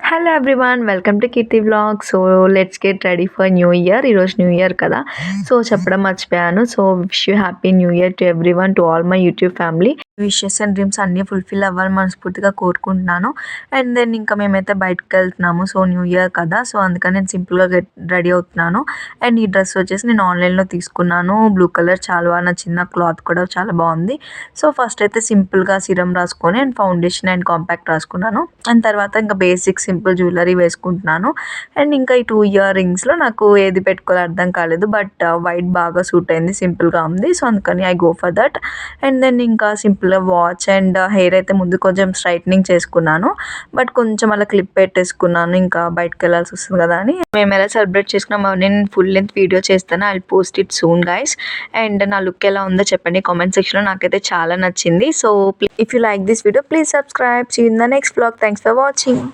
Hello everyone welcome to Keerthi vlog. So let's get ready for new year. ఈరోజు new year కదా, so చెప్పడం మర్చిపోయాను. So wish you happy new year to everyone, to all my YouTube family. Wishes and dreams అన్నీ fulfil అవ్వాలని మనస్ఫూర్తిగా కోరుకుంటున్నాను. And then ఇంకా మేమైతే బయటకు వెళ్తున్నాము. సో న్యూ ఇయర్ కదా, సో అందుకని నేను సింపుల్గా రెడీ అవుతున్నాను. అండ్ ఈ డ్రెస్ వచ్చేసి నేను ఆన్లైన్లో తీసుకున్నాను. బ్లూ కలర్ చాలా బాగా నచ్చింది. క్లాత్ కూడా చాలా బాగుంది. సో ఫస్ట్ అయితే సింపుల్గా సిరం రాసుకొని అండ్ ఫౌండేషన్ అండ్ కాంపాక్ట్ రాసుకున్నాను. అండ్ తర్వాత ఇంకా బేసిక్ సింపుల్ జ్యువెలరీ వేసుకుంటున్నాను. అండ్ ఇంకా ఈ 2 ఇయర్ రింగ్స్లో నాకు ఏది పెట్టుకోవాలో అర్థం కాలేదు. బట్ వైట్ బాగా సూట్ అయింది, సింపుల్గా ఉంది. సో అందుకని I go for that. And then ఇంకా సింపుల్గా వాచ్ అండ్ హెయిర్ అయితే ముందు కొంచెం స్ట్రైట్నింగ్ చేసుకున్నాను. బట్ కొంచెం అలా క్లిప్ పెట్టేసుకున్నాను, ఇంకా బయటకు వెళ్ళాల్సి వస్తుంది కదా అని. మేము ఎలా సెలబ్రేట్ చేసుకున్నాం నేను ఫుల్ లెంత్ వీడియో చేస్తాను. I post it soon guys. And నా లుక్ ఎలా ఉందో చెప్పండి కామెంట్ సెక్షన్లో. నాకైతే చాలా నచ్చింది. So if you like this video please subscribe. See you in the next vlog. Thanks for watching.